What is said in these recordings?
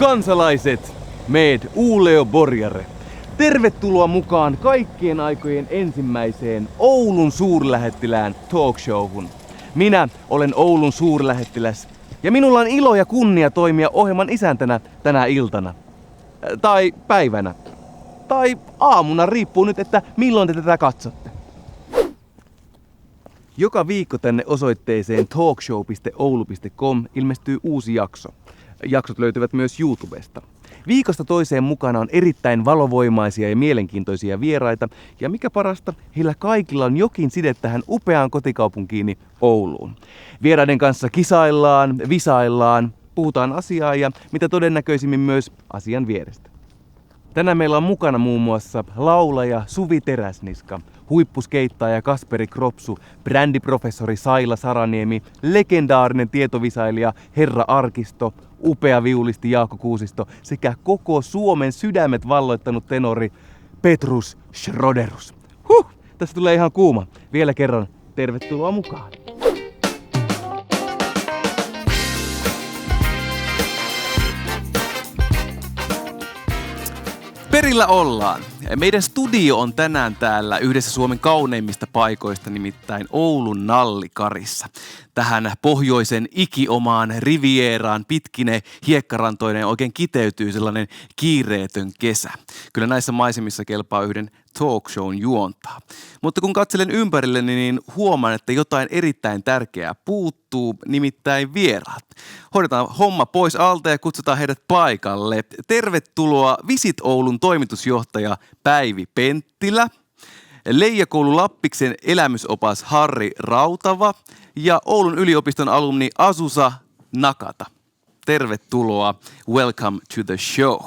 kansalaiset, med Uleo Borjare. Tervetuloa mukaan kaikkien aikojen ensimmäiseen Oulun suurlähettilään talkshowhun. Minä olen Oulun suurlähettiläs ja minulla on ilo ja kunnia toimia ohjelman isäntänä tänä iltana. Tai päivänä. Tai aamuna, riippuu nyt, että milloin te tätä katsotte. Joka viikko tänne osoitteeseen talkshow.oulu.com ilmestyy uusi jakso. Jaksot löytyvät myös YouTubesta. Viikosta toiseen mukana on erittäin valovoimaisia ja mielenkiintoisia vieraita, ja mikä parasta, heillä kaikilla on jokin side tähän upeaan kotikaupunkiini Ouluun. Vieraiden kanssa kisaillaan, visaillaan, puhutaan asiaa ja mitä todennäköisimmin myös asian vierestä. Tänään meillä on mukana muun muassa laulaja Suvi Teräsniska, huippuskeittaaja Kasperi Kropsu, brändiprofessori Saila Saraniemi, legendaarinen tietovisailija Herra Arkisto, upea viulisti Jaakko Kuusisto sekä koko Suomen sydämet valloittanut tenori Petrus Schroderus. Tässä tulee ihan kuuma. Vielä kerran tervetuloa mukaan. Perillä ollaan. Meidän studio on tänään täällä yhdessä Suomen kauneimmista paikoista, nimittäin Oulun Nallikarissa. Tähän pohjoisen ikiomaan rivieraan pitkine hiekkarantoineen oikein kiteytyy sellainen kiireetön kesä. Kyllä näissä maisemissa kelpaa yhden talkshown juontaa. Mutta kun katselen ympärilleni, niin huomaan, että jotain erittäin tärkeää puuttuu, nimittäin vieraat. Hoidetaan homma pois alta ja kutsutaan heidät paikalle. Tervetuloa Visit Oulun toimitusjohtaja Päivi Penttilä, Leijakoulu Lappiksen elämysopas Harri Rautava ja Oulun yliopiston alumni Azusa Nakata. Tervetuloa. Welcome to the show.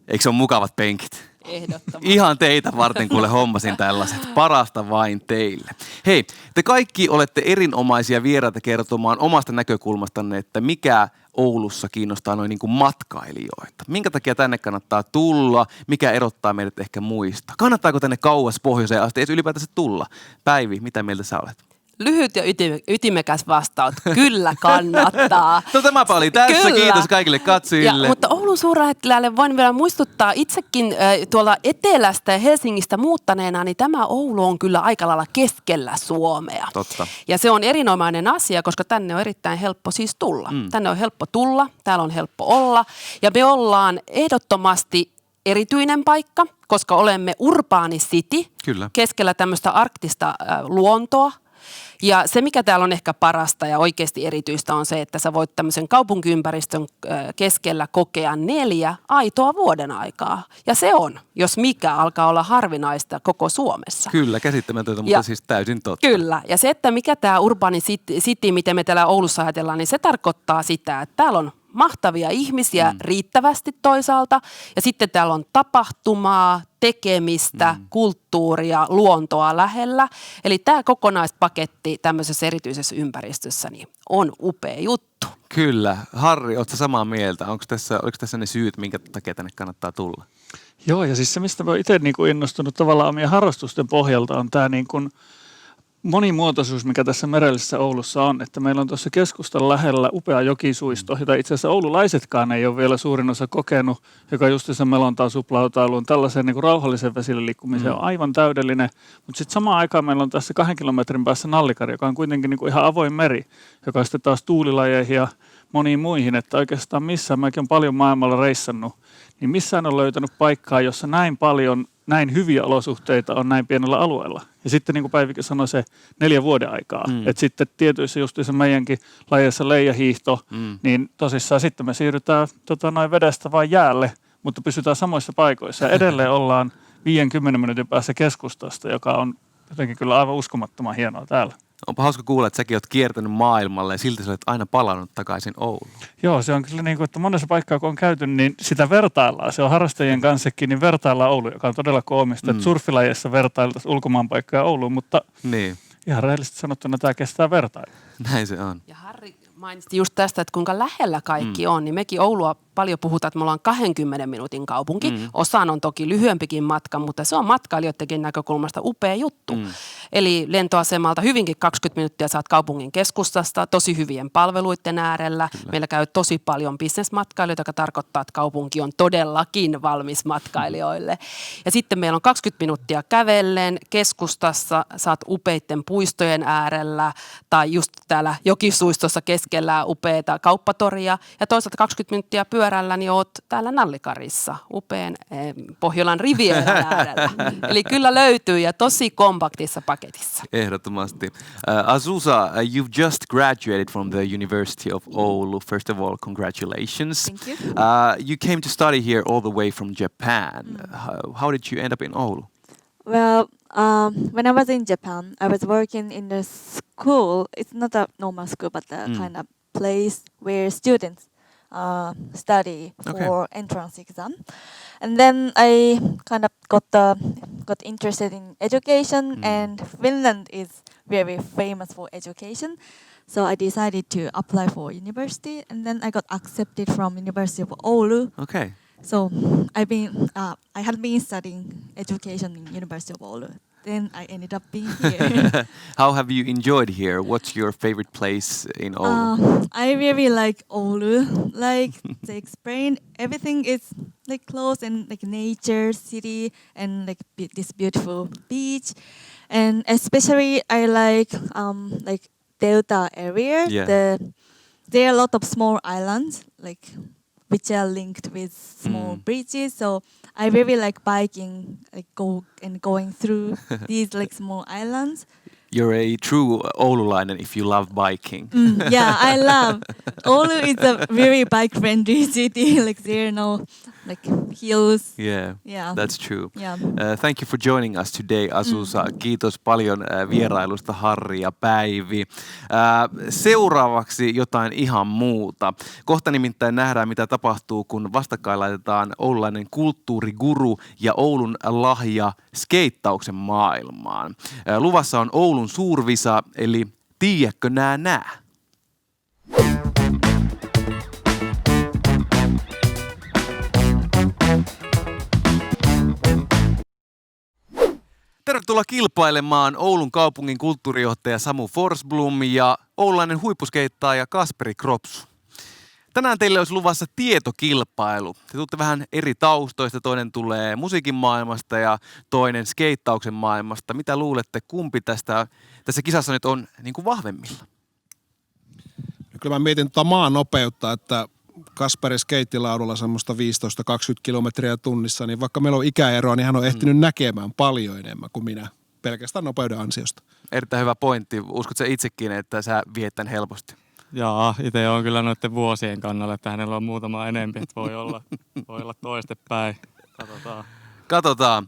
Eikö se ole mukavat penkit? Ehdottomasti. Ihan teitä varten, kuule hommasin tällaiset. Parasta vain teille. Hei, te kaikki olette erinomaisia vieraita kertomaan omasta näkökulmastanne, että mikä Oulussa kiinnostaa noin niin kuin matkailijoita. Minkä takia tänne kannattaa tulla? Mikä erottaa meidät ehkä muista? Kannattaako tänne kauas pohjoiseen asti edes ylipäätänsä tulla? Päivi, mitä mieltä sä olet? Lyhyt ja ytimekäs vastaus. Kyllä kannattaa. No tämäpä oli tässä. Kyllä. Kiitos kaikille katsojille. Mutta Oulun suurlähettiläälle voin vielä muistuttaa itsekin tuolla etelästä ja Helsingistä muuttaneena, niin tämä Oulu on kyllä aika lailla keskellä Suomea. Totta. Ja se on erinomainen asia, koska tänne on erittäin helppo siis tulla. Tänne on helppo tulla, täällä on helppo olla ja me ollaan ehdottomasti erityinen paikka, koska olemme urbaani city, Kyllä. keskellä tämmöistä arktista luontoa. Ja se, mikä täällä on ehkä parasta ja oikeasti erityistä on se, että sä voit tämmöisen kaupunkiympäristön keskellä kokea 4 aitoa vuoden aikaa. Ja se on, jos mikä, alkaa olla harvinaista koko Suomessa. Kyllä, käsittämätöntä, mutta siis täysin totta. Kyllä. Ja se, että mikä tämä urbaani city, miten me täällä Oulussa ajatellaan, niin se tarkoittaa sitä, että täällä on mahtavia ihmisiä riittävästi toisaalta. Ja sitten täällä on tapahtumaa, tekemistä, kulttuuria, luontoa lähellä. Eli tämä kokonaispaketti tämmöisessä erityisessä ympäristössä niin on upea juttu. Kyllä. Harri, ootko samaa mieltä? Oliko tässä ne syyt, minkä takia tänne kannattaa tulla? Joo, ja siis se, mistä mä oon itse innostunut tavallaan omien harrastusten pohjalta, on tämä monimuotoisuus, mikä tässä merellisessä Oulussa on, että meillä on tuossa keskustan lähellä upea jokisuisto, jota itse asiassa oululaisetkaan ei ole vielä suurin osa kokenut, joka justiinsa melontaa, suplautailuun, tällaisen niin kuin rauhallisen vesille liikkumiseen on aivan täydellinen, mutta sitten samaan aikaan meillä on tässä 2 kilometrin päässä Nallikari, joka on kuitenkin niin kuin ihan avoin meri, joka on sitten taas tuulilajeihin ja moniin muihin, että oikeastaan missään, mäkin olen paljon maailmalla reissannut, niin missään on löytänyt paikkaa, jossa näin paljon näin hyviä olosuhteita on näin pienellä alueella. Ja sitten niin kuin Päivikin sanoi, se 4 vuoden aikaa. Että sitten tietyissä justiinsa meidänkin lajeissa leijahiihto, niin tosissaan sitten me siirrytään vedestä vain jäälle, mutta pysytään samoissa paikoissa. Ja edelleen ollaan 5-10 minuutin päässä keskustasta, joka on jotenkin kyllä aivan uskomattoman hienoa täällä. Onpa hauska kuulla, että säkin oot kiertänyt maailmalle ja silti sä olet aina palannut takaisin Ouluun. Joo, se on kyllä niin kuin, että monessa paikkaa kun on käyty, niin sitä vertaillaan. Se on harrastajien kanssakin, niin vertaillaan Ouluun, joka on todella koomista. Että surfilajeissa vertailtaisiin ulkomaanpaikkaa Ouluun, mutta ihan rehellisesti sanottuna tämä kestää vertailua. Näin se on. Ja Harri mainitsi just tästä, että kuinka lähellä kaikki on, niin mekin Oulua paljon puhutaan, että me ollaan 20 minuutin kaupunki. Osaan on toki lyhyempikin matka, mutta se on matkailijoidenkin näkökulmasta upea juttu. Eli lentoasemalta hyvinkin 20 minuuttia saat kaupungin keskustasta, tosi hyvien palveluiden äärellä. Kyllä. Meillä käy tosi paljon bisnesmatkailijoita, joka tarkoittaa, että kaupunki on todellakin valmis matkailijoille. Ja sitten meillä on 20 minuuttia kävellen keskustassa, saat upeitten puistojen äärellä tai just täällä Jokisuistossa keskellä upeita kauppatoria. Ja toisaalta 20 minuuttia pyörällä, niin oot täällä Nallikarissa, upean Pohjolan rivieran äärellä. Eli kyllä löytyy ja tosi kompaktissa paketissa. Ehdottomasti. Azusa, you've just graduated from the University of Oulu. First of all, congratulations. Thank you. You came to study here all the way from Japan. How did you end up in Oulu? Well, when I was in Japan, I was working in the school. It's not a normal school, but a kind of place where students study for entrance exam. And then I kind of got interested in education, and Finland is very famous for education. So I decided to apply for university, and then I got accepted from University of Oulu. Okay. So I had been studying education in University of Oulu. Then I ended up being here. How have you enjoyed here? What's your favorite place in Oulu? I really like Oulu. Like to explain, everything is like close and like nature, city, and like this beautiful beach. And especially I like Delta area. Yeah. There are a lot of small islands which are linked with small bridges. So I really like biking, going through these small islands. You're a true Oululainen if you love biking. Yeah, I love. Oulu is a very bike-friendly city. There are no hills. Yeah, that's true. Yeah. Thank you for joining us today, Azusa. Kiitos paljon vierailusta, Harri ja Päivi. Seuraavaksi jotain ihan muuta. Kohta nimittäin nähdään, mitä tapahtuu, kun vastakkain laitetaan oululainen kulttuuriguru ja Oulun lahja skeittauksen maailmaan. Luvassa on Oulun suurvisa, eli tiedätkö nää? Tervetuloa kilpailemaan Oulun kaupungin kulttuurijohtaja Samu Forsblom ja oululainen huippuskeittaaja Kasperi Kropsu. Tänään teille olisi luvassa tietokilpailu. Te tuutte vähän eri taustoista. Toinen tulee musiikin maailmasta ja toinen skeittauksen maailmasta. Mitä luulette, kumpi tässä kisassa nyt on niin kuin vahvemmilla? Kyllä mä mietin maan nopeutta, että Kasperi skeittilaudulla semmoista 15-20 kilometriä tunnissa, niin vaikka meillä on ikäeroa, niin hän on ehtinyt näkemään paljon enemmän kuin minä pelkästään nopeuden ansiosta. Erittäin hyvä pointti. Uskotko sä itsekin, että sä viet tän helposti? Jaa, itse on kyllä noiden vuosien kannalla, että hänellä on muutama enempi, että voi olla toistepäin. Katsotaan.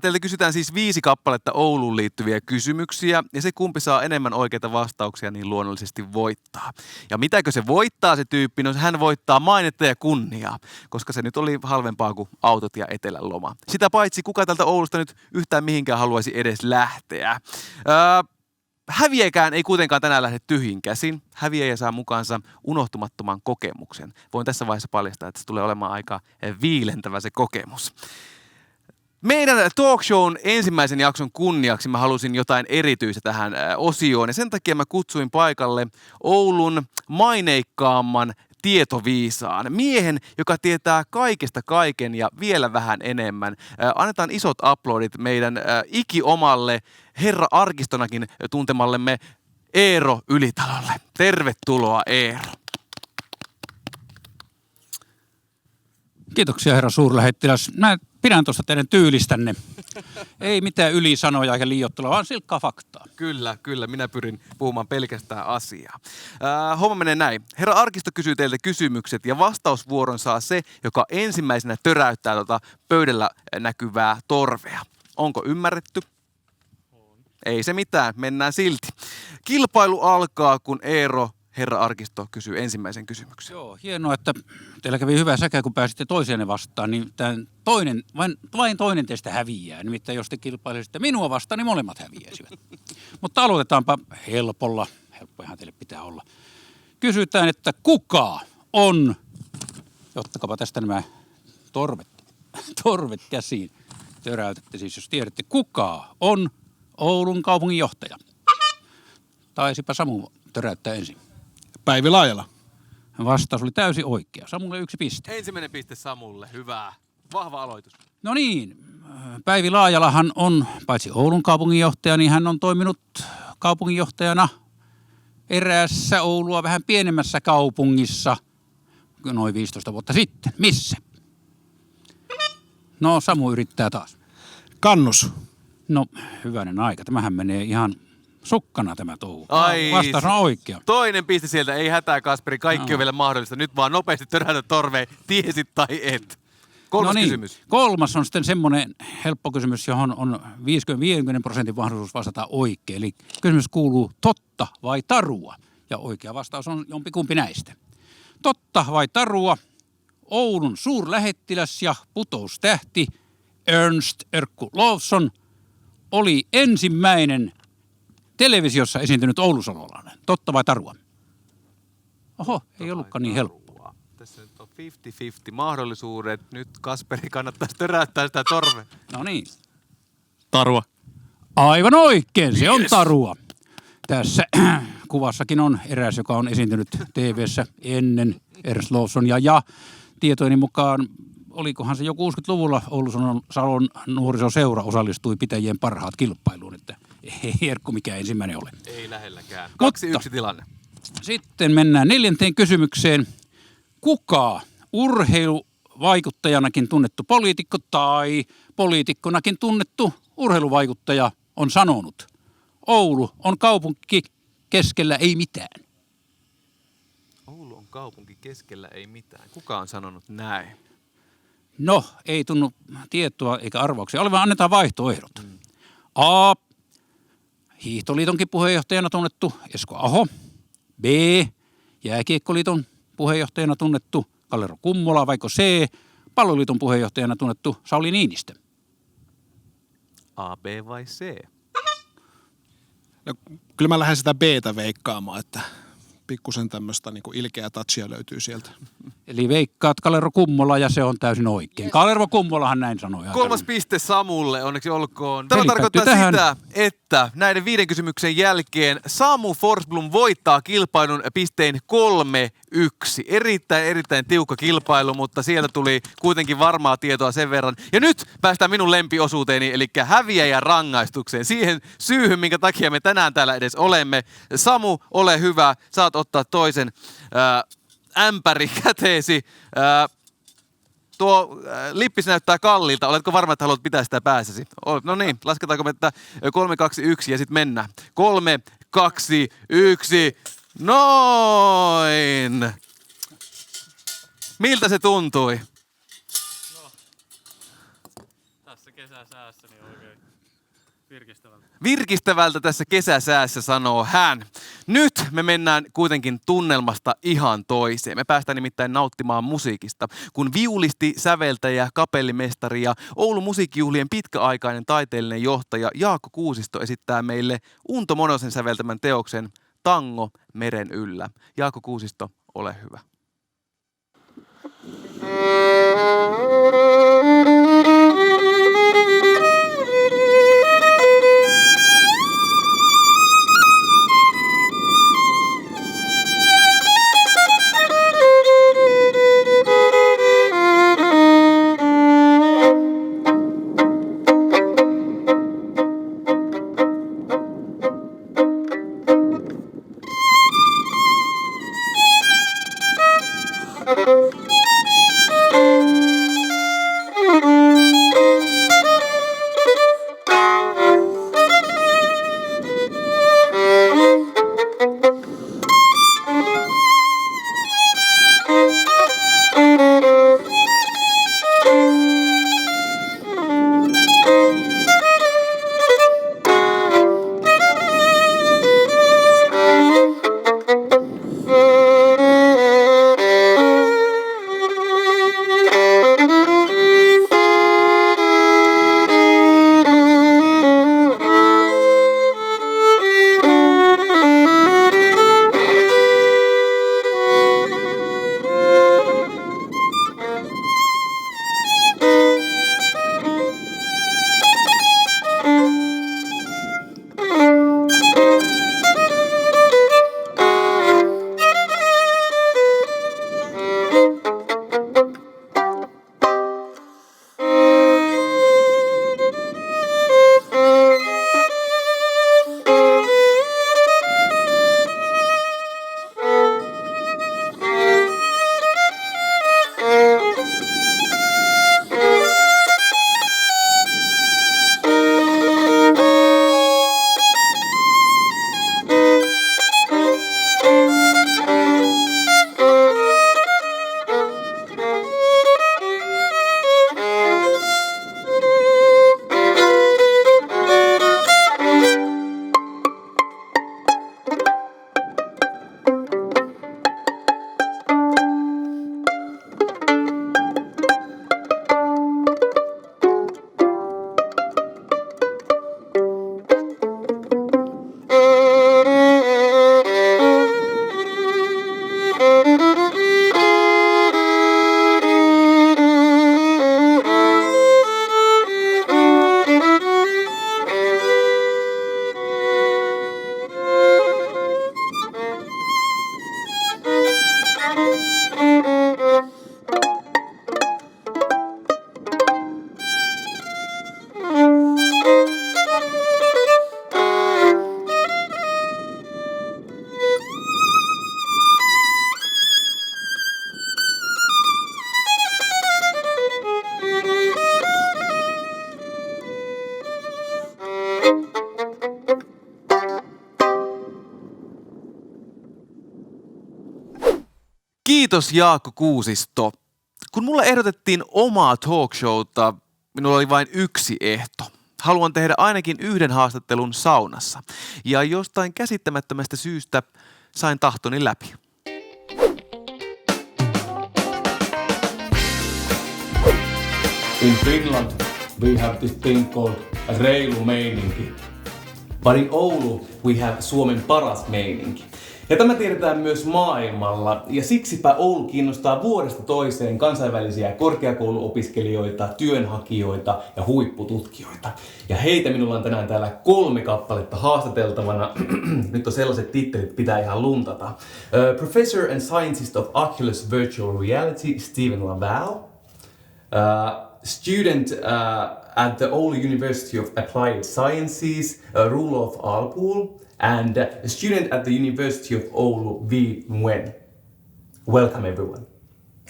Teiltä kysytään siis 5 kappaletta Ouluun liittyviä kysymyksiä, ja se kumpi saa enemmän oikeita vastauksia, niin luonnollisesti voittaa. Ja mitäkö se voittaa se tyyppi? No hän voittaa mainetta ja kunniaa, koska se nyt oli halvempaa kuin autot ja etelän loma. Sitä paitsi kuka tältä Oulusta nyt yhtään mihinkään haluaisi edes lähteä. Häviäjäkään ei kuitenkaan tänään lähde tyhjin käsin. Häviäjä saa mukaansa unohtumattoman kokemuksen. Voin tässä vaiheessa paljastaa, että se tulee olemaan aika viilentävä se kokemus. Meidän talkshown ensimmäisen jakson kunniaksi mä halusin jotain erityistä tähän osioon. Ja sen takia mä kutsuin paikalle Oulun maineikkaamman tietoviisaan. Miehen, joka tietää kaikesta kaiken ja vielä vähän enemmän. Annetaan isot aplodit meidän ikiomalle, herra arkistonakin tuntemallemme Eero Ylitalolle. Tervetuloa, Eero. Kiitoksia, herra suurlähettiläs. Mä pidän tuosta teidän tyylistänne. Ei mitään ylisanoja eikä liioittelua, vaan silkkaa faktaa. Kyllä. Minä pyrin puhumaan pelkästään asiaa. Homma menee näin. Herra arkisto kysyy teiltä kysymykset ja vastausvuoron saa se, joka ensimmäisenä töräyttää pöydällä näkyvää torvea. Onko ymmärretty? Ei se mitään, mennään silti. Kilpailu alkaa, kun Eero, herra arkisto, kysyy ensimmäisen kysymyksen. Joo, hienoa, että teillä kävi hyvä säkä, kun pääsitte toiseen vastaan, niin vain toinen teistä häviää. Nimittäin jos te kilpailisitte minua vastaan, niin molemmat häviäisivät. Mutta aloitetaanpa helpolla. Helppoihan teille pitää olla. Kysytään, että kuka on Ottakapa tästä nämä torvet käsiin. Töräytätte siis, jos tiedätte, kuka on Oulun kaupunginjohtaja. Taisipa Samu töräyttää ensin. Päivi Laajala. Vastaus oli täysin oikea. Samulle 1 piste. Ensimmäinen piste Samulle. Hyvä. Vahva aloitus. No niin, Päivi Laajalahan on paitsi Oulun kaupunginjohtaja, niin hän on toiminut kaupunginjohtajana eräässä Oulua vähän pienemmässä kaupungissa noin 15 vuotta sitten. Missä? No, Samu yrittää taas. Kannus. No, hyvänen aika. Tämähän menee ihan sukkana tämä touhu. Ai, Vastaus on oikea. Toinen piste sieltä. Ei hätää, Kasperi. Kaikki on vielä mahdollista. Nyt vaan nopeasti töräytä torveen. Tiesit tai et. Kolmas kysymys. Kolmas on sitten semmoinen helppo kysymys, johon on 50% mahdollisuus vastata oikein. Eli kysymys kuuluu totta vai tarua? Ja oikea vastaus on jompikumpi näistä. Totta vai tarua? Oulun suurlähettiläs ja putoustähti Ernst Erkku Lowson oli ensimmäinen televisiossa esiintynyt oulusalolainen. Totta vai tarua? Oho, ei ollutkaan niin helppoa. Tässä nyt on 50-50 mahdollisuudet. Nyt Kasperi kannattaisi töräyttää sitä torvea. No niin. Tarua. Aivan oikein, se on tarua. Tässä kuvassakin on eräs, joka on esiintynyt TV:ssä ennen Ernst Lowsonia ja tietojeni mukaan, olikohan se jo 60-luvulla Oulun nuorisoseura osallistui pitäjien parhaat kilpailuun, että ei Erkku mikään ensimmäinen ole. Ei lähelläkään. 2-1 Mutta tilanne. Sitten mennään 4. kysymykseen. Kuka urheiluvaikuttajanakin tunnettu poliitikko tai poliitikkonakin tunnettu urheiluvaikuttaja on sanonut, Oulu on kaupunki keskellä ei mitään? Oulu on kaupunki keskellä ei mitään. Kuka on sanonut näin? No, ei tunnu tietoa eikä arvauksia olevan. Annetaan vaihtoehdot. A. Hiihtoliitonkin puheenjohtajana tunnettu Esko Aho. B. Jääkiekkoliiton puheenjohtajana tunnettu Kalle Kummola. Vaiko C. Palloliiton puheenjohtajana tunnettu Sauli Niinistö. A, B vai C? No, kyllä mä lähden sitä B:tä veikkaamaan, että pikkusen tämmöistä niin kuin ilkeää touchia löytyy sieltä. Eli veikkaat Kalervo Kummola ja se on täysin oikein. Kalervo Kummolahan näin sanoi. 3. piste Samulle, onneksi olkoon. Tämä Peli tarkoittaa päättyi sitä, että näiden 5 kysymyksen jälkeen Samu Forsblom voittaa kilpailun pistein 3-1. Erittäin tiukka kilpailu, mutta sieltä tuli kuitenkin varmaa tietoa sen verran. Ja nyt päästään minun lempiosuuteeni, eli häviäjän rangaistukseen. Siihen syyhyn, minkä takia me tänään täällä edes olemme. Samu, ole hyvä. Saat ottaa toisen ämpäri käteesi. Tuo lippis näyttää kalliilta. Oletko varma, että haluat pitää sitä päässäsi? No niin, lasketaanko me, että 3, 2, 1 ja sitten mennään. 3, 2, 1. Noin! Miltä se tuntui? Tässä kesäsäässä niin oikein virkistävältä. Virkistävältä tässä kesäsäässä, sanoo hän. Nyt me mennään kuitenkin tunnelmasta ihan toiseen. Me päästään nimittäin nauttimaan musiikista, kun viulisti, säveltäjä, kapellimestari ja Oulun musiikkijuhlien pitkäaikainen taiteellinen johtaja Jaakko Kuusisto esittää meille Unto Monosen säveltämän teoksen Tango meren yllä. Jaakko Kuusisto, ole hyvä. Kiitos Jaakko Kuusisto. Kun mulle ehdotettiin omaa talkshowta, minulla oli vain yksi ehto. Haluan tehdä ainakin yhden haastattelun saunassa. Ja jostain käsittämättömästä syystä sain tahtoni läpi. In Finland, we have this thing called reilu meininki. But in Oulu, we have Suomen paras meininki. Ja tämä tiedetään myös maailmalla, ja siksipä Oulu kiinnostaa vuodesta toiseen kansainvälisiä korkeakouluopiskelijoita, työnhakijoita ja huippututkijoita. Ja heitä minulla on tänään täällä 3 kappaletta haastateltavana. Nyt on sellaiset tittelit, pitää ihan luntata. Professor and Scientist of Oculus Virtual Reality, Stephen Laval. Student at the Oulu University of Applied Sciences, Rolof Alpool. And a student at the University of Oulu, Vi Nguyen. Welcome everyone.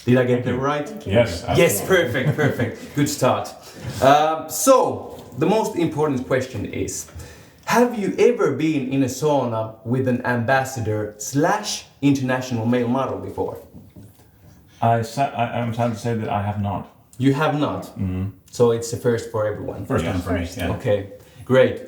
Did I get it right? Yes. Yes, perfect. Good start. So, the most important question is, have you ever been in a sauna with an ambassador / international male model before? I'm sad to say that I have not. You have not? Mm-hmm. So it's the first for everyone? First time for me, yeah. Okay. Great.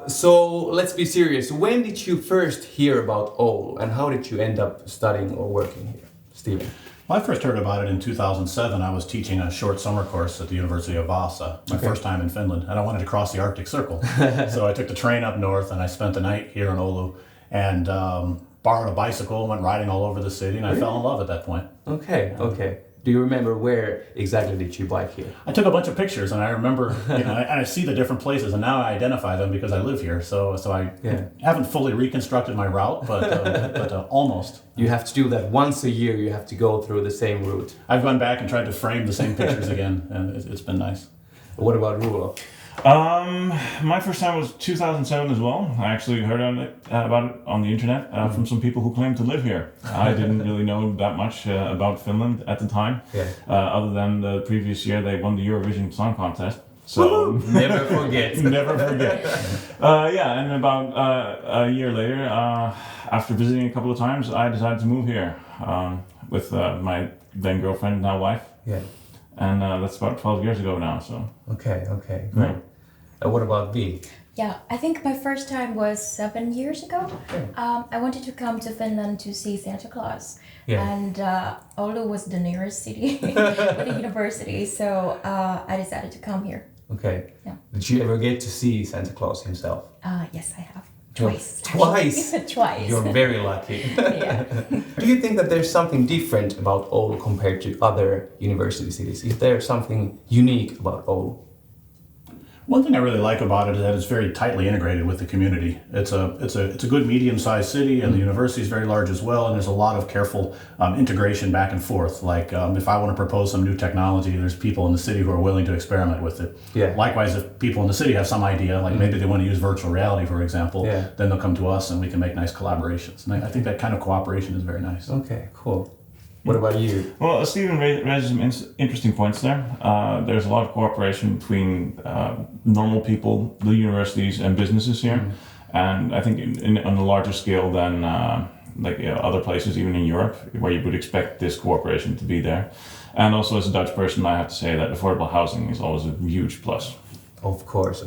So let's be serious. When did you first hear about Oulu and how did you end up studying or working here? Stephen? Well, I first heard about it in 2007. I was teaching a short summer course at the University of Vasa, my first time in Finland, and I wanted to cross the Arctic Circle. So I took the train up north and I spent the night here in Oulu and borrowed a bicycle, went riding all over the city, and I fell in love at that point. Okay. Do you remember where exactly did you bike here? I took a bunch of pictures, and I remember, and I see the different places, and now I identify them because I live here. So I haven't fully reconstructed my route, but almost. You have to do that once a year. You have to go through the same route. I've gone back and tried to frame the same pictures again, and it's been nice. What about Rulo? My first time was 2007 as well. I actually heard about it on the internet from some people who claim to live here. I didn't really know that much about Finland at the time, other than the previous year they won the Eurovision Song Contest. So never forget. Never forget. And about a year later, after visiting a couple of times, I decided to move here with my then girlfriend, now wife. Yeah. And that's about 12 years ago now. So. Okay, great. What about V? Yeah, I think my first time was 7 years ago. I wanted to come to Finland to see Santa Claus. Yeah. And Oulu was the nearest city with a university, so I decided to come here. Okay. Yeah. Did you ever get to see Santa Claus himself? Yes, I have. Twice. Twice? Twice. You're very lucky. Yeah. Do you think that there's something different about Oulu compared to other university cities? Is there something unique about Oulu? One thing I really like about it is that it's very tightly integrated with the community. It's a good medium-sized city, and the university is very large as well. And there's a lot of careful integration back and forth. Like if I want to propose some new technology, there's people in the city who are willing to experiment with it. Yeah. Likewise, if people in the city have some idea, like maybe they want to use virtual reality, for example, then they'll come to us and we can make nice collaborations. And I think that kind of cooperation is very nice. Okay, cool. What about you? Well, Stephen raises some interesting points there. There's a lot of cooperation between normal people, the universities, and businesses here. And I think on a larger scale than other places, even in Europe, where you would expect this cooperation to be there. And also as a Dutch person, I have to say that affordable housing is always a huge plus. Of course.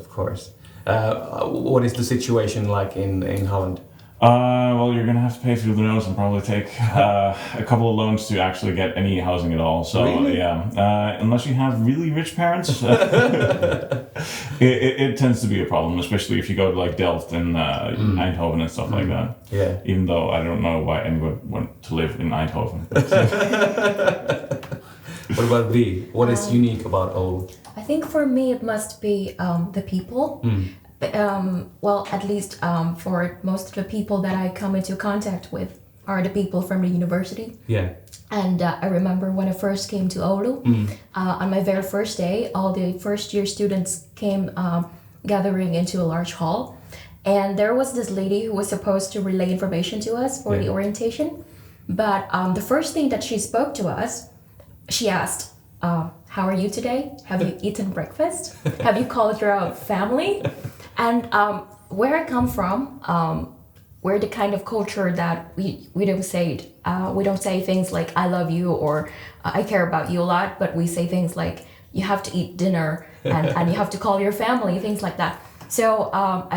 What is the situation like in Holland? Well, you're going to have to pay through the nose and probably take a couple of loans to actually get any housing at all. So, really? Unless you have really rich parents, it tends to be a problem, especially if you go to like Delft and Eindhoven and stuff like that. Yeah. Even though I don't know why anyone would to live in Eindhoven. What about V? What is unique about Oulu? I think for me it must be the people. Well, at least for most of the people that I come into contact with are the people from the university. Yeah. And I remember when I first came to Oulu, on my very first day, all the first year students came gathering into a large hall. And there was this lady who was supposed to relay information to us for the orientation. But the first thing that she spoke to us, she asked, how are you today? Have you eaten breakfast? Have you called your family? And where I come from, we're the kind of culture that we don't say things like I love you or I care about you a lot, but we say things like you have to eat dinner and you have to call your family, things like that. So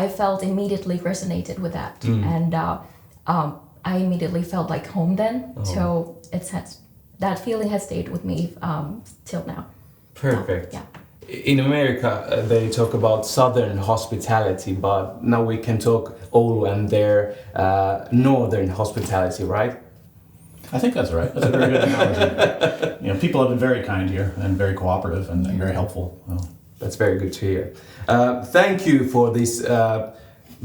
I felt immediately resonated with that, and I immediately felt like home then. So that feeling has stayed with me till now. Perfect. Yeah. In America, they talk about southern hospitality, but now we can talk Oulu and their northern hospitality, right? I think that's right. That's a very good analogy. People have been very kind here and very cooperative and very helpful. That's very good to hear. Thank you for this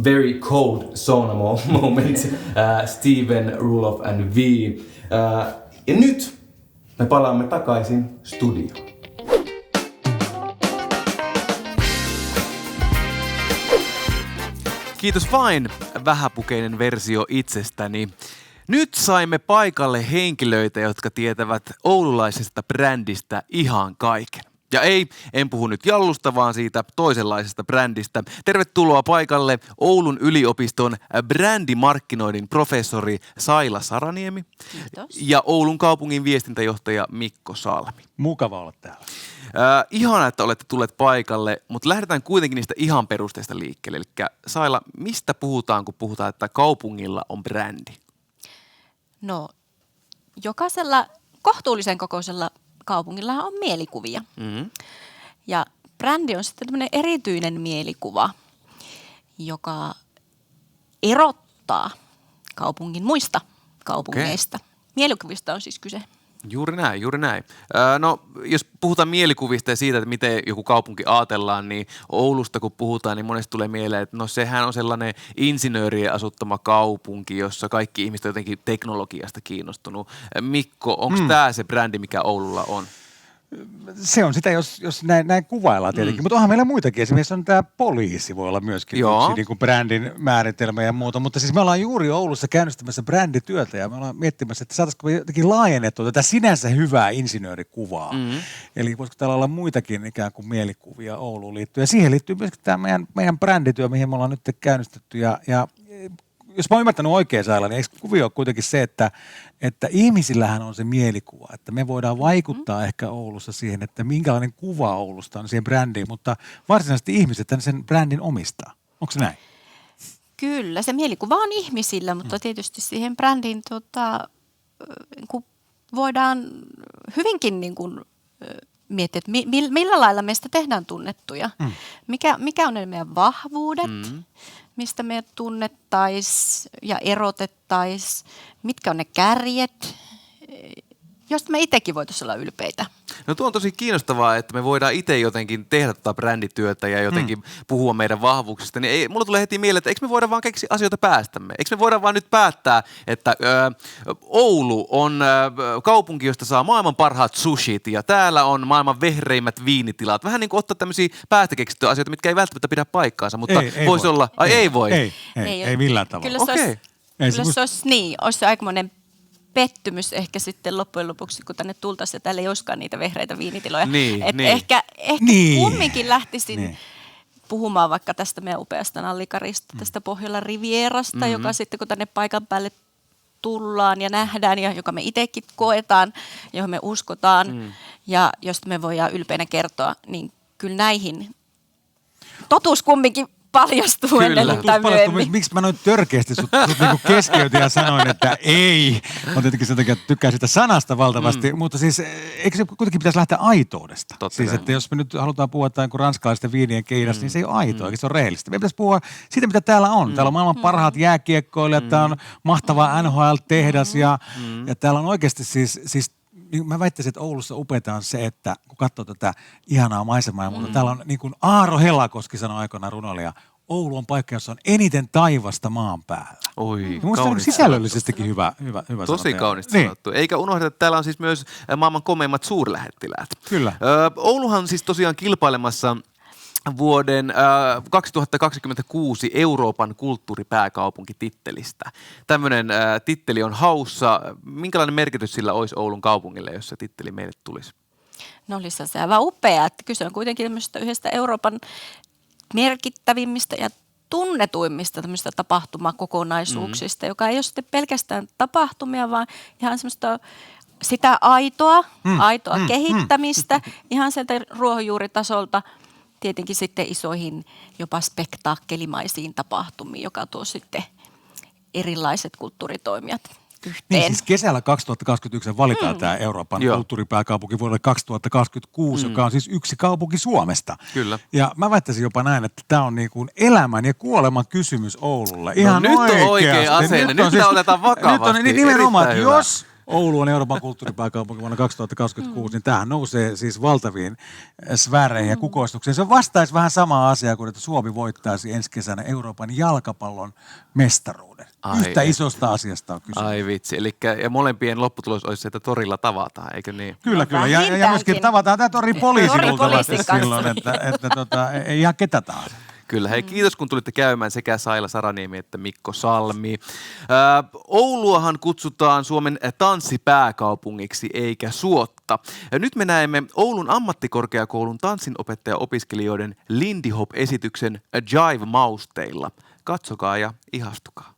very cold sauna moment, Steven, Rulof and Vi. Ja nyt me palaamme takaisin studioon. Kiitos vain, vähäpukeinen versio itsestäni. Nyt saimme paikalle henkilöitä, jotka tietävät oululaisesta brändistä ihan kaiken. Ja en puhu nyt Jallusta, vaan siitä toisenlaisesta brändistä. Tervetuloa paikalle Oulun yliopiston brändimarkkinoinnin professori Saila Saraniemi. Kiitos. Ja Oulun kaupungin viestintäjohtaja Mikko Salmi. Mukava olla täällä. Ihana, että olette tulleet paikalle, mutta lähdetään kuitenkin niistä ihan perusteista liikkeelle. Eli Saila, mistä puhutaan, kun puhutaan, että kaupungilla on brändi? No, jokaisella kohtuullisen kokoisella kaupungillahan on mielikuvia. Mm-hmm. Ja brändi on sitten tämmöinen erityinen mielikuva, joka erottaa kaupungin muista kaupungeista. Okay. Mielikuvista on siis kyse. Juuri näin, juuri näin. No, jos puhutaan mielikuvista ja siitä, että miten joku kaupunki ajatellaan, niin Oulusta kun puhutaan, niin monesti tulee mieleen, että no sehän on sellainen insinöörien asuttama kaupunki, jossa kaikki ihmiset on jotenkin teknologiasta kiinnostunut. Mikko, onko tämä se brändi, mikä Oululla on? Se on sitä, jos näin kuvaillaan tietenkin, mutta onhan meillä muitakin. Esimerkiksi on tämä poliisi, voi olla myöskin yksi niin kuin brändin määritelmä ja muuta. Mutta siis me ollaan juuri Oulussa käynnistämässä brändityötä ja me ollaan miettimässä, että saataisiko jotenkin laajennettua tätä sinänsä hyvää insinöörikuvaa. Eli voisiko täällä olla muitakin ikään kuin mielikuvia Ouluun liittyen. Ja siihen liittyy myöskin tämä meidän brändityö, mihin me ollaan nyt käynnistetty. Ja jos mä oon ymmärtänyt oikein, Saila, niin eikö kuvio ole kuitenkin se, että ihmisillähän on se mielikuva, että me voidaan vaikuttaa ehkä Oulussa siihen, että minkälainen kuva Oulusta on siihen brändiin, mutta varsinaisesti ihmiset sen brändin omistaa. Onko se näin? Kyllä, se mielikuva on ihmisillä, mutta tietysti siihen brändiin voidaan hyvinkin niin kuin miettiä, että millä lailla meistä tehdään tunnettuja. Mikä on ne meidän vahvuudet, mistä me tunnettaisiin ja erotettaisiin, mitkä on ne kärjet, josta me itsekin voitaisiin olla ylpeitä. No tuo on tosi kiinnostavaa, että me voidaan itse jotenkin tehdä tätä brändityötä ja jotenkin puhua meidän vahvuuksista. Niin mulla tulee heti mieleen, että eikö me voida vaan keksiä asioita päästämme? Eikö me voida vaan nyt päättää, että Oulu on kaupunki, josta saa maailman parhaat sushit ja täällä on maailman vehreimmät viinitilat. Vähän niin kuin ottaa tämmöisiä päästä keksittyjä asioita, mitkä ei välttämättä pidä paikkaansa, mutta voisi olla. Ei voi. Ei millään tavalla. Kyllä se olisi aikamoinen pettymys ehkä sitten loppujen lopuksi, kun tänne tultaisiin ja täällä ei olisikaan niitä vehreitä viinitiloja. Ehkä kumminkin lähtisin puhumaan vaikka tästä meidän upeasta nallikarista, tästä Pohjolan Rivierasta, joka sitten kun tänne paikan päälle tullaan ja nähdään ja joka me itsekin koetaan, johon me uskotaan ja josta me voidaan ylpeänä kertoa, niin kyllä näihin totuus kumminkin paljastuu ennen tai myöhemmin. Miksi mä noin törkeästi sut niinku keskeytin ja sanoin, että ei. On tietenkin sen takia, että tykkään sitä sanasta valtavasti, mutta siis eikö se kuitenkin pitäisi lähteä aitoudesta? Siis että jos me nyt halutaan puhua jotain kuin ranskalaisten viinien Kiinasta, niin se ei ole aitoa, se on rehellistä. Me pitäisi puhua siitä, mitä täällä on. Täällä on maailman parhaat jääkiekkoilijat, täällä on mahtava NHL-tehdas ja täällä on oikeasti siis mä väittäisin, että Oulussa upeata on se, että kun katsoo tätä ihanaa maisemaa ja muuta, täällä on niin kuin Aaro Helakoski sanoi aikoinaan runoilija, Oulu on paikka, jossa on eniten taivasta maan päällä. Oi, minusta on sisällöllisestikin hyvä tosi kaunista sanottu. Eikä unohdeta, että täällä on siis myös maailman komeimmat suurlähettiläät. Kyllä. Ouluhan on siis tosiaan kilpailemassa vuoden 2026 Euroopan kulttuuripääkaupunkitittelistä. Tämmöinen titteli on haussa. Minkälainen merkitys sillä olisi Oulun kaupungille, jos se titteli meille tulisi? No olisi se aivan upea, että kyse on kuitenkin yhdestä Euroopan merkittävimmistä ja tunnetuimmista tämmöistä tapahtumakokonaisuuksista, joka ei ole sitten pelkästään tapahtumia, vaan ihan semmoista sitä aitoa kehittämistä ihan sieltä ruohonjuuritasolta tietenkin sitten isoihin jopa spektaakkelimaisiin tapahtumiin, joka tuo sitten erilaiset kulttuuritoimijat yhteen. Niin siis kesällä 2021 valitaan tämä Euroopan kulttuuripääkaupunki vuodelle 2026, joka on siis yksi kaupunki Suomesta. Kyllä. Ja mä väittäisin jopa näin, että tämä on niin kuin elämän ja kuoleman kysymys Oululle. Ihan nyt on oikea asenne. Nyt sitä otetaan vakavasti. Nyt on nimenomaan, että jos Oulu on Euroopan kulttuuripääkaupunki vuonna 2026, niin tämähän nousee siis valtaviin sfääreihin ja kukoistuksiin. Se vastaisi vähän samaa asiaa kuin, että Suomi voittaisi ensi kesänä Euroopan jalkapallon mestaruuden. Yhtä isosta asiasta on kysymys. Ai vitsi. Elikkä, ja molempien lopputulos olisi se, että torilla tavataan, eikö niin? Kyllä. Ja myöskin tavataan tämä torin poliisi luultavasti silloin, että ei ihan ketä tahansa. Kyllä, hei kiitos kun tulitte käymään sekä Saila Saraniemi että Mikko Salmi. Ouluahan kutsutaan Suomen tanssipääkaupungiksi eikä suotta. Ja nyt me näemme Oulun ammattikorkeakoulun tanssinopettaja-opiskelijoiden Lindy Hop-esityksen Jive mausteilla. Katsokaa ja ihastukaa.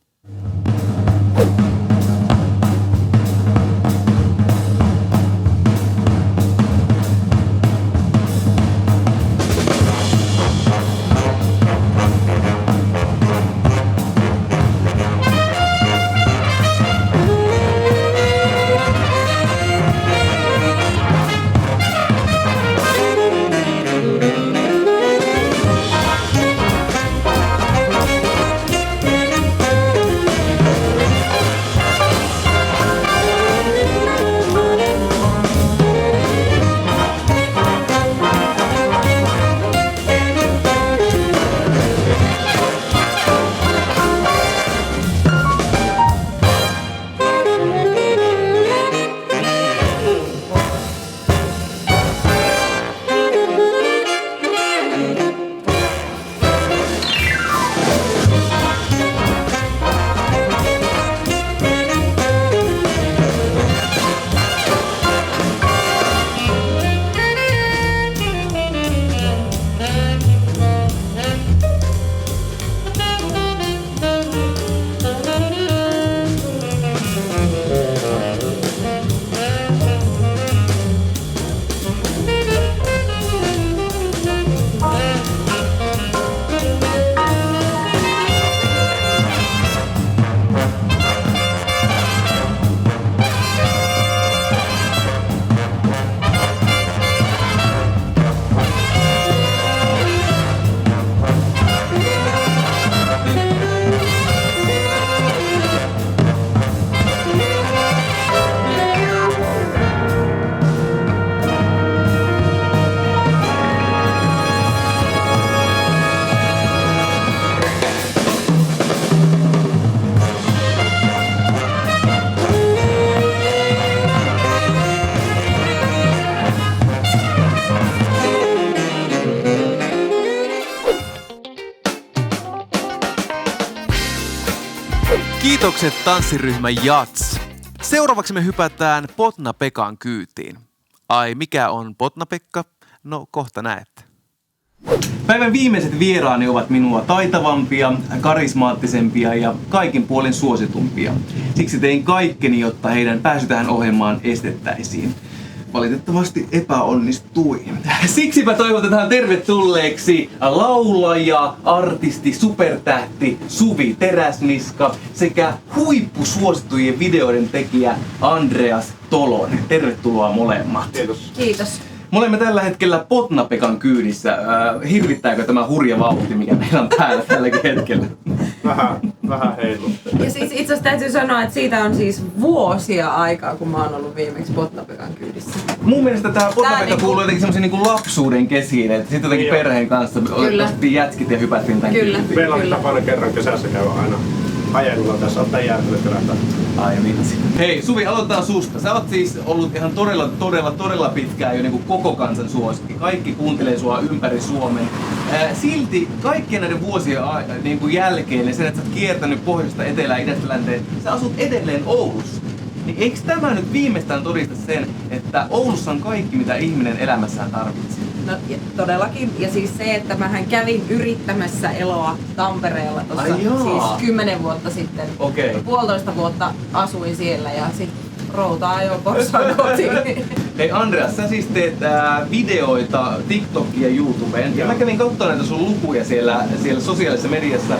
Kiitokset tanssiryhmä Jats. Seuraavaksi me hypätään Potna-Pekan kyytiin. Ai, mikä on Potna-Pekka? No, kohta näette. Päivän viimeiset vieraani ovat minua taitavampia, karismaattisempia ja kaikin puolin suositumpia. Siksi tein kaikkeni, jotta heidän pääsy tähän ohjelmaan estettäisiin. Valitettavasti epäonnistui. Siksipä toivotetaan tervetulleeksi laulaja, artisti, supertähti Suvi Teräsniska sekä huippusuosittujen videoiden tekijä Andreas Tolonen. Tervetuloa molemmat. Kiitos. Kiitos. Me olemme tällä hetkellä Potna-Pekan kyydissä. Hirvittääkö tämä hurja vauhti, mikä meillä on päällä tälläkin hetkellä? Vähän heilu. Ja siis itse asiassa täytyy sanoa, että siitä on siis vuosia aikaa, kun mä oon ollut viimeksi Potna-Pekan kyydissä. Mun mielestä tämä Potna-Pekka kuuluu jotenkin semmoisen niin lapsuuden kesiin, että sitten jotenkin perheen kanssa otettiin jätskit ja hypättiin tämän kyytiin. Meillä on tapana kerran kesässä käydä aina ajelulla tässä on järjestelyä. Ai vitsi. Hei Suvi, aloitetaan susta. Sä oot siis ollut ihan todella pitkään jo niin kuin koko kansan suosikki. Kaikki kuuntelee sua ympäri Suomen. Silti kaikkien näiden vuosien niin kuin jälkeen, sen että sä oot kiertänyt pohjoista etelään, idästä länteen, sä asut edelleen Oulussa. Niin eikö tämä nyt viimeistään todista sen, että Oulussa on kaikki, mitä ihminen elämässään tarvitsee? No todellakin. Ja siis se, että mähän kävin yrittämässä eloa Tampereella tuossa siis 10 vuotta sitten. Okei. 1,5 vuotta asuin siellä ja sitten routa ajoi Porssaan kotiin. Hei Andreas, sä siis teet videoita TikTokiin ja YouTubeen. Ja mä kävin katsomaan näitä sun lukuja siellä sosiaalisessa mediassa.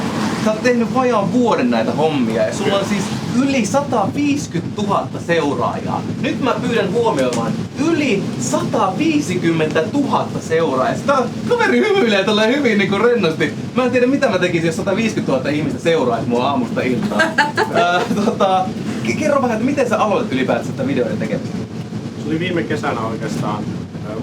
Sä oot tehnyt vajaan vuoden näitä hommia ja sulla on siis yli 150 000 seuraajaa. Nyt mä pyydän huomioimaan yli 150 000 seuraajaa. Sitä kaveri hymyilee tolleen hyvin niin kuin rennosti. Mä en tiedä mitä mä tekisin, jos 150 000 ihmistä seuraisi mua aamusta iltaan. Kerro vähän, että miten sä aloitit ylipäätään tätä videoiden tekemistä? Se oli viime kesänä oikeastaan.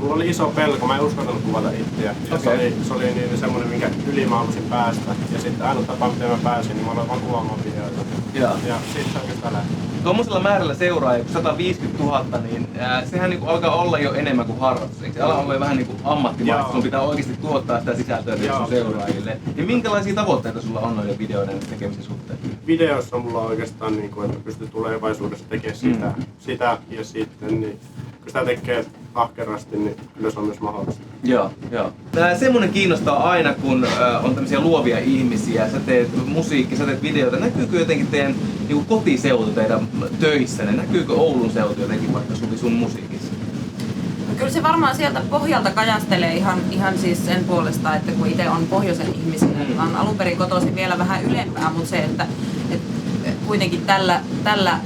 Mulla oli iso pelko, mä en uskaltanut kuvata itseä. Okay. Se oli niin semmonen, minkä yli mä halusin päästä. Ja sitten ainoa tapa, miten mä pääsin, niin mä aloin vaan kuvaamaan videoita. Ja sitten oikeastaan lähti. Tuommoisella määrällä seuraajia, kun 150 000, niin sehän niinku alkaa olla jo enemmän kuin harrastus. Eikö se ala olla vähän niinku ammattimaista? Sun pitää oikeasti tuottaa sitä sisältöä sun seuraajille. Niin minkälaisia tavoitteita sulla on noiden videoiden tekemisen suhteen? Videoissa mulla on oikeastaan, niin kuin, että pystyy tulevaisuudessa tekemään sitä ja sitten niin, kun sitä tekee ahkerasti, niin kyllä se on myös mahdollista. Joo. Semmoinen kiinnostaa aina, kun on tämmöisiä luovia ihmisiä, sä teet musiikkia, sä teet videoita. Näkyykö jotenkin teidän niin kotiseutu teidän töissänne? Näkyykö Oulun seutu jotenkin vaikka sun musiikissa? No kyllä se varmaan sieltä pohjalta kajastelee ihan siis sen puolesta, että kun itse on pohjoisen ihmisiä, niin on alun perin kotoisin vielä vähän ylempää, mutta se, että kuitenkin tällä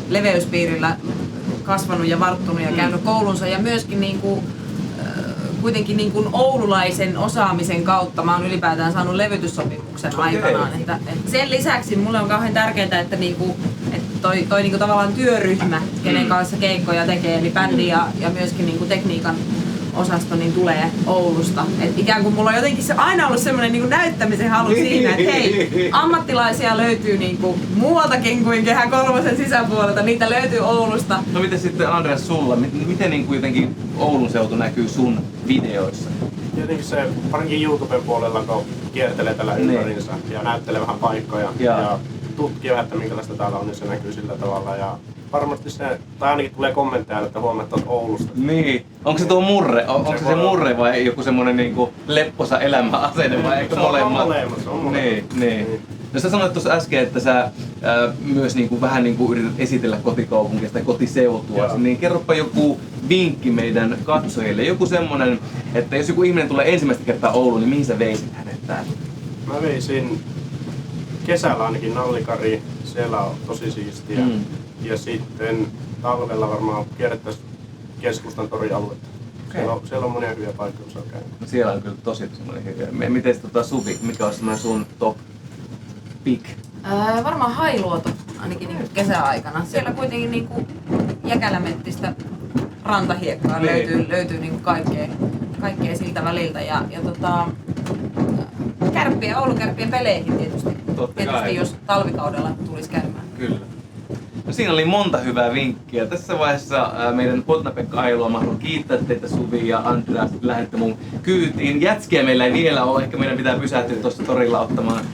leveyspiirillä kasvanut ja varttunut ja käynyt koulunsa ja myöskin kuitenkin niin kuin oululaisen osaamisen kautta mä oon ylipäätään saanut levytyssopimuksen aikanaan. Että sen lisäksi mulle on kauhean tärkeää, että toi niinku tavallaan työryhmä, kenen kanssa keikkoja tekee, eli bändi ja myöskin niinku tekniikan osasto niin tulee Oulusta. Et ikään kuin mulla on jotenkin se aina ollut semmoinen niinku näyttämisen halu siinä, että hei, ammattilaisia löytyy niinku muualtakin kuin Kehä kolmosen sisäpuolelta, niitä löytyy Oulusta. No miten sitten Andreas sulla, miten niinku jotenkin Oulun seutu näkyy sun videoissa? Jotenkin se, varsinkin YouTuben puolella, kun kiertelee tällä ympärinsä ja näyttelee vähän paikkoja ja tutkii että minkälaista täällä on, niin se näkyy sillä tavalla. Ja varmasti se, tai ainakin tulee kommentteja, että huomaat, että olet Oulusta. Niin. Onko se tuo murre? Onko se murre vai joku semmonen niinku lepposa elämäasenne vai eikö molemmat? Se on molemmat. Niin. No sä sanoit tuossa äsken, että sä myös niinku vähän niinku yrität esitellä kotikaupunkia tai kotiseutua. Niin kerropa joku vinkki meidän katsojille. Joku semmonen, että jos joku ihminen tulee ensimmäistä kertaa Ouluun, niin mihin sä veisit hänet täällä? Mä veisin kesällä ainakin Nallikari. Siellä on tosi siistiä. Ja sitten talvella varmaan kierrettäisiin keskustan torialuetta. Okay. Siellä on monia hyviä paikkoja, kun saa käydä. No siellä on kyllä tosi hyviä. Miten Suvi, mikä on semmoinen sun top pick? Varmaan Hailuoto, ainakin niinku kesäaikana. Siellä kuitenkin niinku jäkälämettistä rantahiekkaa löytyy niinku kaikkea siltä väliltä. Ja Oulun-Kärppien peleihin tietysti jos talvikaudella tulisi käymään. Kyllä. No siinä oli monta hyvää vinkkiä. Tässä vaiheessa meidän Botna-Pekka Ailua mahdollisuus kiittää teitä Suvi ja Andreas, että lähdette mun kyytiin. Jätskiä meillä ei vielä ole, ehkä meidän pitää pysähtyä tuossa torilla ottamaan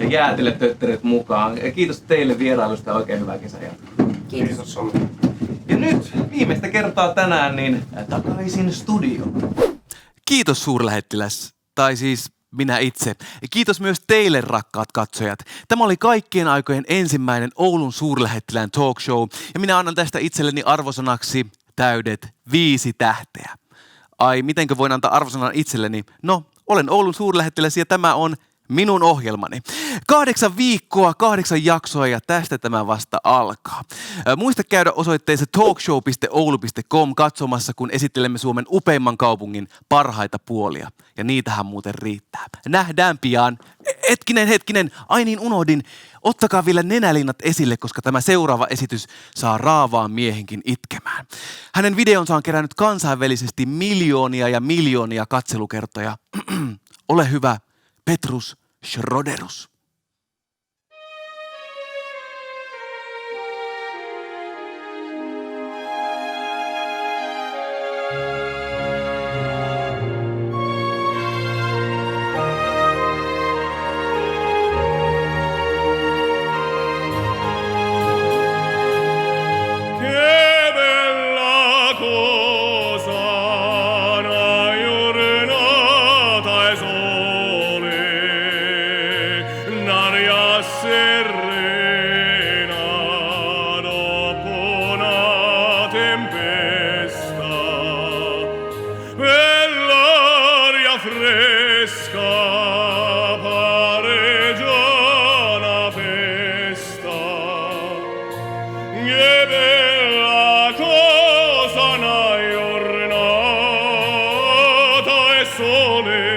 jäätelötötterit mukaan. Kiitos teille vierailusta ja oikein hyvää kesänjatkoa. Kiitos. Ja nyt viimeistä kertaa tänään niin takaisin studioon. Kiitos suurlähettiläs, tai siis minä itse. Kiitos myös teille, rakkaat katsojat. Tämä oli kaikkien aikojen ensimmäinen Oulun suurlähettilään talk show, ja minä annan tästä itselleni arvosanaksi täydet 5 tähteä. Ai, mitenkö voin antaa arvosanan itselleni? No, olen Oulun suurlähettiläs ja tämä on minun ohjelmani. 8 viikkoa, 8 jaksoa ja tästä tämä vasta alkaa. Muista käydä osoitteessa talkshow.oulu.com katsomassa, kun esittelemme Suomen upeimman kaupungin parhaita puolia. Ja niitähän muuten riittää. Nähdään pian. Hetkinen. Ai niin, unohdin. Ottakaa vielä nenälinnat esille, koska tämä seuraava esitys saa raavaan miehenkin itkemään. Hänen videonsa on kerännyt kansainvälisesti miljoonia ja miljoonia katselukertoja. Ole hyvä. Petrus Schroderus. Che bella cosa sole